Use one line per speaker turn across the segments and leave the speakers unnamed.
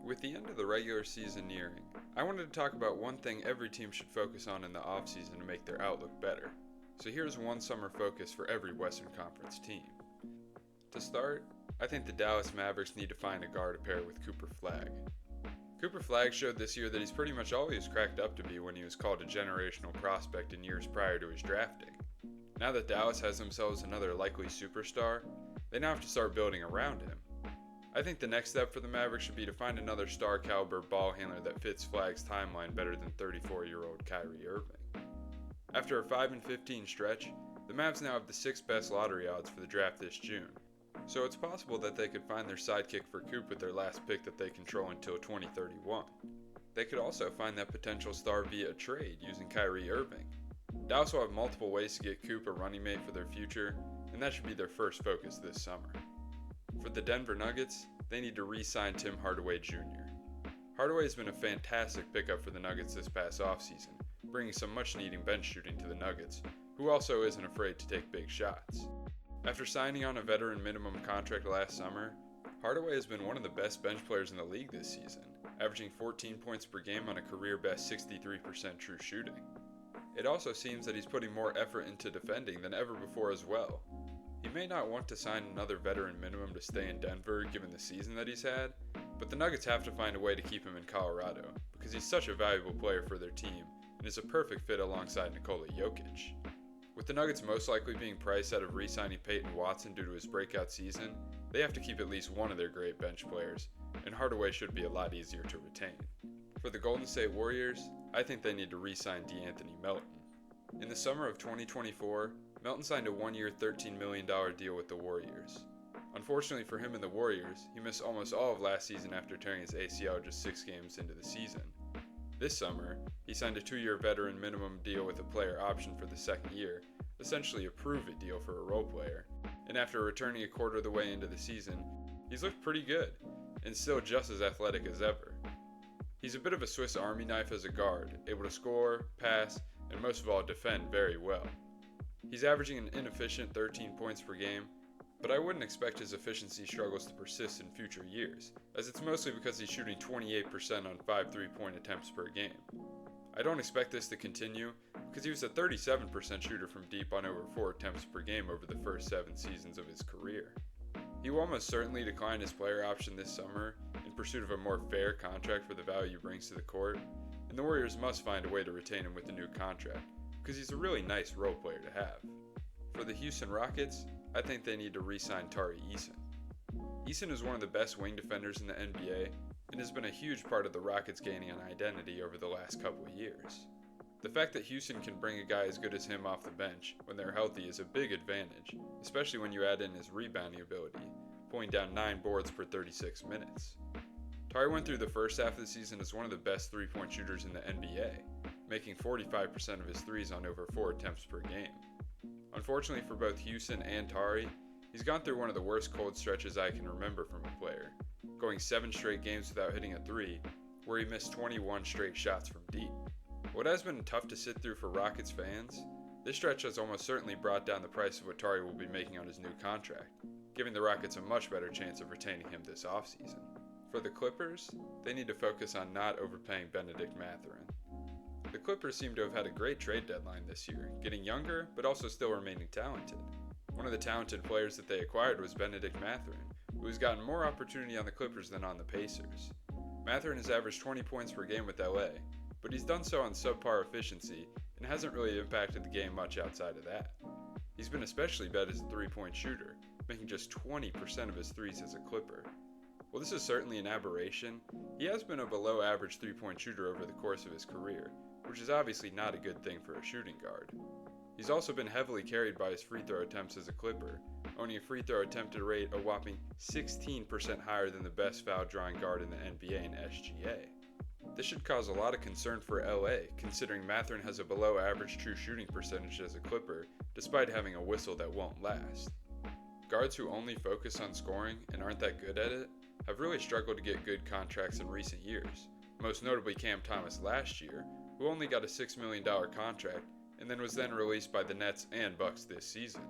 With the end of the regular season nearing, I wanted to talk about one thing every team should focus on in the offseason to make their outlook better. So here's one summer focus for every Western Conference team. To start, I think the Dallas Mavericks need to find a guard to pair with Cooper Flagg. Cooper Flagg showed this year that he's pretty much all he was cracked up to be when he was called a generational prospect in years prior to his drafting. Now that Dallas has themselves another likely superstar, they now have to start building around him. I think the next step for the Mavericks should be to find another star caliber ball handler that fits Flagg's timeline better than 34-year-old Kyrie Irving. After a 5-15 stretch, the Mavs now have the 6th best lottery odds for the draft this June, so it's possible that they could find their sidekick for Coop with their last pick that they control until 2031. They could also find that potential star via a trade using Kyrie Irving. Dallas will have multiple ways to get Coop a running mate for their future, and that should be their first focus this summer. For the Denver Nuggets, they need to re-sign Tim Hardaway Jr. Hardaway has been a fantastic pickup for the Nuggets this past offseason, bringing some much-needed bench shooting to the Nuggets, who also isn't afraid to take big shots. After signing on a veteran minimum contract last summer, Hardaway has been one of the best bench players in the league this season, averaging 14 points per game on a career-best 63% true shooting. It also seems that he's putting more effort into defending than ever before as well. He may not want to sign another veteran minimum to stay in Denver given the season that he's had, but the Nuggets have to find a way to keep him in Colorado because he's such a valuable player for their team and is a perfect fit alongside Nikola Jokic. With the Nuggets most likely being priced out of re-signing Peyton Watson due to his breakout season, they have to keep at least one of their great bench players, and Hardaway should be a lot easier to retain. For the Golden State Warriors, I think they need to re-sign DeAnthony Melton. In the summer of 2024, Melton signed a one-year $13 million deal with the Warriors. Unfortunately for him and the Warriors, he missed almost all of last season after tearing his ACL just 6 games into the season. This summer, he signed a 2-year veteran minimum deal with a player option for the second year, essentially a prove-it deal for a role player, and after returning a quarter of the way into the season, he's looked pretty good, and still just as athletic as ever. He's a bit of a Swiss Army knife as a guard, able to score, pass, and most of all defend very well. He's averaging an inefficient 13 points per game, but I wouldn't expect his efficiency struggles to persist in future years, as it's mostly because he's shooting 28% on 5 3-point attempts per game. I don't expect this to continue because he was a 37% shooter from deep on over 4 attempts per game over the first 7 seasons of his career. He will almost certainly decline his player option this summer in pursuit of a more fair contract for the value he brings to the court, and the Warriors must find a way to retain him with a new contract, because he's a really nice role player to have. For the Houston Rockets, I think they need to re-sign Tari Eason. Eason is one of the best wing defenders in the NBA and has been a huge part of the Rockets gaining an identity over the last couple of years. The fact that Houston can bring a guy as good as him off the bench when they're healthy is a big advantage, especially when you add in his rebounding ability, pulling down 9 boards per 36 minutes. Tari went through the first half of the season as one of the best 3-point shooters in the NBA, making 45% of his threes on over 4 attempts per game. Unfortunately for both Houston and Tari, he's gone through one of the worst cold stretches I can remember from a player, going 7 straight games without hitting a 3, where he missed 21 straight shots from deep. What has been tough to sit through for Rockets fans, this stretch has almost certainly brought down the price of what Tari will be making on his new contract, giving the Rockets a much better chance of retaining him this offseason. For the Clippers, they need to focus on not overpaying Benedict Mathurin. The Clippers seem to have had a great trade deadline this year, getting younger but also still remaining talented. One of the talented players that they acquired was Benedict Mathurin, who has gotten more opportunity on the Clippers than on the Pacers. Mathurin has averaged 20 points per game with LA, but he's done so on subpar efficiency and hasn't really impacted the game much outside of that. He's been especially bad as a 3-point shooter, making just 20% of his threes as a Clipper. While this is certainly an aberration, he has been a below average 3-point shooter over the course of his career, which is obviously not a good thing for a shooting guard. He's also been heavily carried by his free throw attempts as a Clipper, owning a free throw attempted rate a whopping 16% higher than the best foul drawing guard in the NBA and SGA. This should cause a lot of concern for LA, considering Mathurin has a below average true shooting percentage as a Clipper, despite having a whistle that won't last. Guards who only focus on scoring and aren't that good at it have really struggled to get good contracts in recent years, most notably Cam Thomas last year, who only got a $6 million contract and then was released by the Nets and Bucks this season.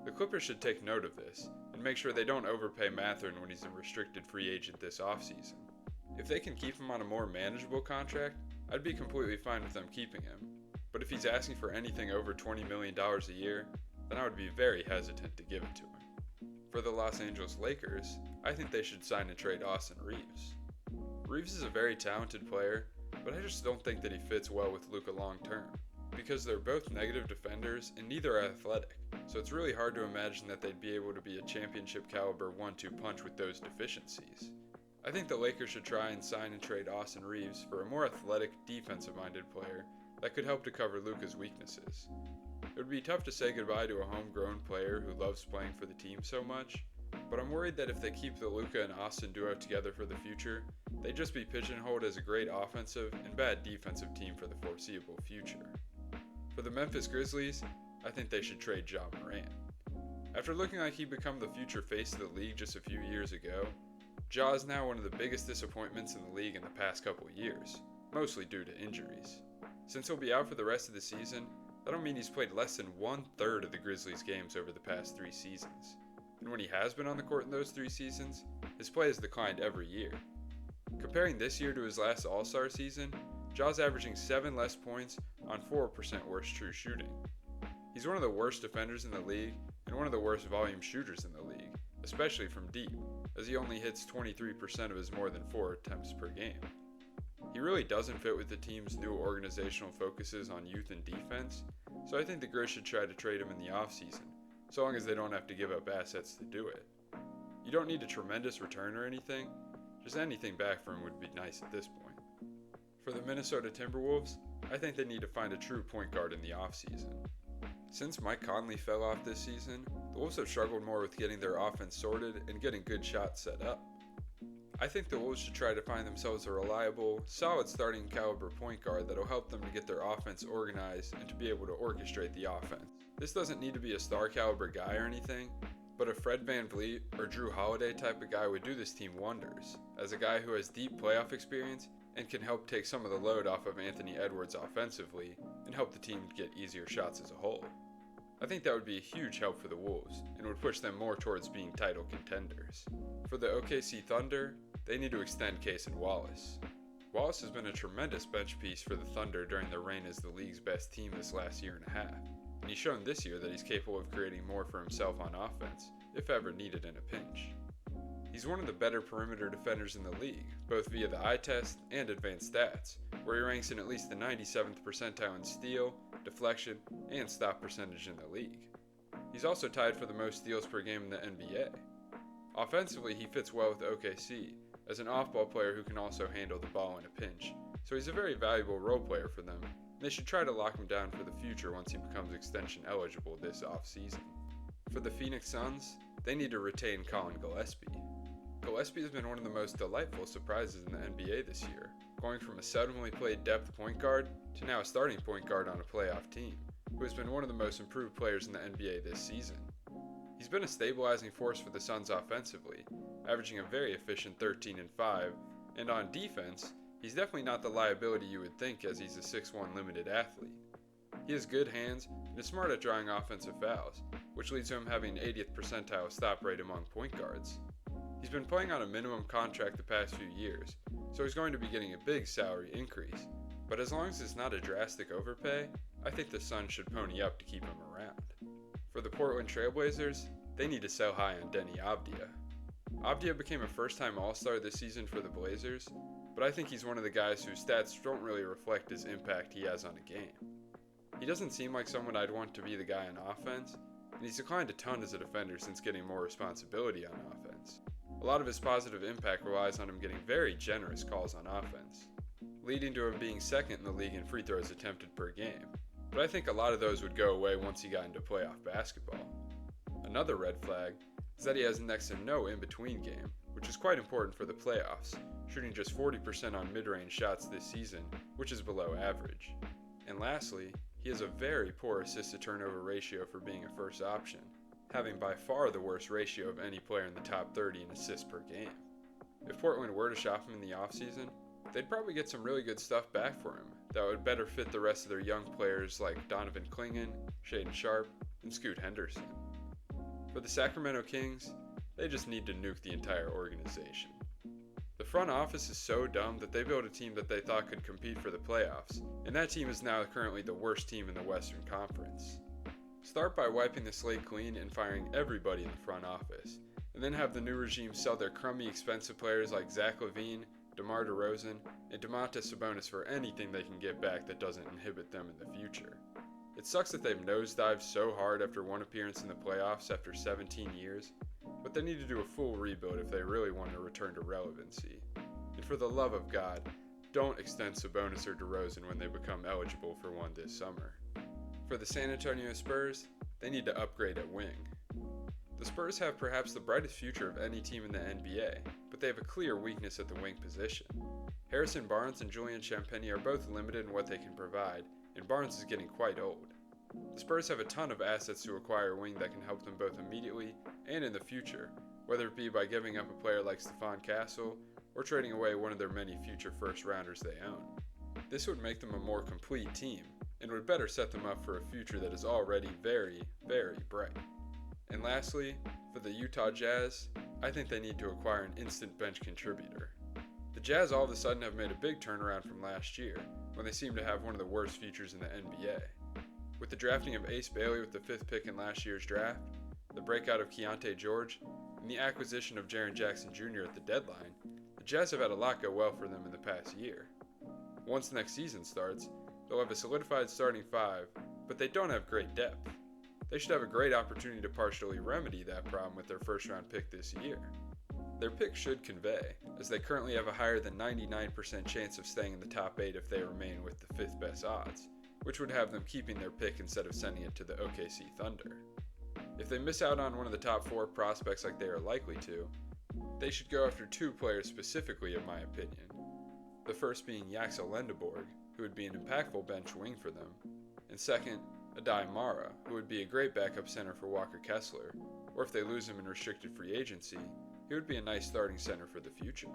The Clippers should take note of this and make sure they don't overpay Mathurin when he's a restricted free agent this offseason. If they can keep him on a more manageable contract, I'd be completely fine with them keeping him. But if he's asking for anything over $20 million a year, then I would be very hesitant to give it to him. For the Los Angeles Lakers, I think they should sign and trade Austin Reeves. Reeves is a very talented player, but I just don't think that he fits well with Luka long term, because they're both negative defenders and neither are athletic, so it's really hard to imagine that they'd be able to be a championship caliber 1-2 punch with those deficiencies. I think the Lakers should try and sign and trade Austin Reeves for a more athletic, defensive-minded player that could help to cover Luka's weaknesses. It would be tough to say goodbye to a homegrown player who loves playing for the team so much, but I'm worried that if they keep the Luka and Austin duo together for the future, they'd just be pigeonholed as a great offensive and bad defensive team for the foreseeable future. For the Memphis Grizzlies, I think they should trade Ja Morant. After looking like he'd become the future face of the league just a few years ago, Ja is now one of the biggest disappointments in the league in the past couple years, mostly due to injuries. Since he'll be out for the rest of the season, that'll mean he's played less than 1/3 of the Grizzlies' games over the past 3 seasons. And when he has been on the court in those 3 seasons, his play has declined every year. Comparing this year to his last All-Star season, Ja's averaging 7 less points on 4% worse true shooting. He's one of the worst defenders in the league and one of the worst volume shooters in the league, especially from deep, as he only hits 23% of his more than 4 attempts per game. He really doesn't fit with the team's new organizational focuses on youth and defense, so I think the Grizz should try to trade him in the offseason, so long as they don't have to give up assets to do it. You don't need a tremendous return or anything, just anything back for him would be nice at this point. For the Minnesota Timberwolves, I think they need to find a true point guard in the offseason. Since Mike Conley fell off this season, the Wolves have struggled more with getting their offense sorted and getting good shots set up. I think the Wolves should try to find themselves a reliable, solid starting caliber point guard that'll help them to get their offense organized and to be able to orchestrate the offense. This doesn't need to be a star caliber guy or anything, but a Fred VanVleet or Drew Holiday type of guy would do this team wonders, as a guy who has deep playoff experience and can help take some of the load off of Anthony Edwards offensively and help the team get easier shots as a whole. I think that would be a huge help for the Wolves and would push them more towards being title contenders. For the OKC Thunder, they need to extend Cason Wallace. Wallace has been a tremendous bench piece for the Thunder during their reign as the league's best team this last year and a half, and he's shown this year that he's capable of creating more for himself on offense, if ever needed in a pinch. He's one of the better perimeter defenders in the league, both via the eye test and advanced stats, where he ranks in at least the 97th percentile in steal, deflection, and stop percentage in the league. He's also tied for the most steals per game in the NBA. Offensively, he fits well with OKC, as an off-ball player who can also handle the ball in a pinch, so he's a very valuable role player for them, and they should try to lock him down for the future once he becomes extension eligible this offseason. For the Phoenix Suns, they need to retain Colin Gillespie. Gillespie has been one of the most delightful surprises in the NBA this year, going from a seldomly played depth point guard to now a starting point guard on a playoff team, who has been one of the most improved players in the NBA this season. He's been a stabilizing force for the Suns offensively, averaging a very efficient 13-5, and on defense, he's definitely not the liability you would think as he's a 6'1" limited athlete. He has good hands and is smart at drawing offensive fouls, which leads to him having an 80th percentile stop rate among point guards. He's been playing on a minimum contract the past few years, so he's going to be getting a big salary increase, but as long as it's not a drastic overpay, I think the Suns should pony up to keep him around. For the Portland Trailblazers, they need to sell high on Denny Avdija. Avdija became a first-time All-Star this season for the Blazers, but I think he's one of the guys whose stats don't really reflect his impact he has on a game. He doesn't seem like someone I'd want to be the guy on offense, and he's declined a ton as a defender since getting more responsibility on offense. A lot of his positive impact relies on him getting very generous calls on offense, leading to him being second in the league in free throws attempted per game, but I think a lot of those would go away once he got into playoff basketball. Another red flag is that he has next to no in-between game, which is quite important for the playoffs, shooting just 40% on mid-range shots this season, which is below average. And lastly, he has a very poor assist-to-turnover ratio for being a first option, having by far the worst ratio of any player in the top 30 in assists per game. If Portland were to shop him in the offseason, they'd probably get some really good stuff back for him that would better fit the rest of their young players like Donovan Clingan, Shaedon Sharpe, and Scoot Henderson. For the Sacramento Kings, they just need to nuke the entire organization. The front office is so dumb that they built a team that they thought could compete for the playoffs, and that team is now currently the worst team in the Western Conference. Start by wiping the slate clean and firing everybody in the front office, and then have the new regime sell their crummy expensive players like Zach LaVine, DeMar DeRozan, and Domantas Sabonis for anything they can get back that doesn't inhibit them in the future. It sucks that they've nosedived so hard after one appearance in the playoffs after 17 years, but they need to do a full rebuild if they really want to return to relevancy. And for the love of God, don't extend Sabonis or DeRozan when they become eligible for one this summer. For the San Antonio Spurs, they need to upgrade at wing. The Spurs have perhaps the brightest future of any team in the NBA, but they have a clear weakness at the wing position. Harrison Barnes and Julian Champagnie are both limited in what they can provide, and Barnes is getting quite old. The Spurs have a ton of assets to acquire a wing that can help them both immediately and in the future, whether it be by giving up a player like Stephon Castle or trading away one of their many future first-rounders they own. This would make them a more complete team, and would better set them up for a future that is already very, very bright. And lastly, for the Utah Jazz, I think they need to acquire an instant bench contributor. The Jazz all of a sudden have made a big turnaround from last year, when they seemed to have one of the worst futures in the NBA. With the drafting of Ace Bailey with the 5th pick in last year's draft, the breakout of Keontae George, and the acquisition of Jaren Jackson Jr. at the deadline, the Jazz have had a lot go well for them in the past year. Once next season starts, they'll have a solidified starting 5, but they don't have great depth. They should have a great opportunity to partially remedy that problem with their first-round pick this year. Their pick should convey, as they currently have a higher than 99% chance of staying in the top 8 if they remain with the 5th best odds, which would have them keeping their pick instead of sending it to the OKC Thunder. If they miss out on one of the top 4 prospects like they are likely to, they should go after 2 players specifically in my opinion. The first being Yaxel Lendeborg, who would be an impactful bench wing for them, and second, Adai Mara, who would be a great backup center for Walker Kessler, or if they lose him in restricted free agency, he would be a nice starting center for the future.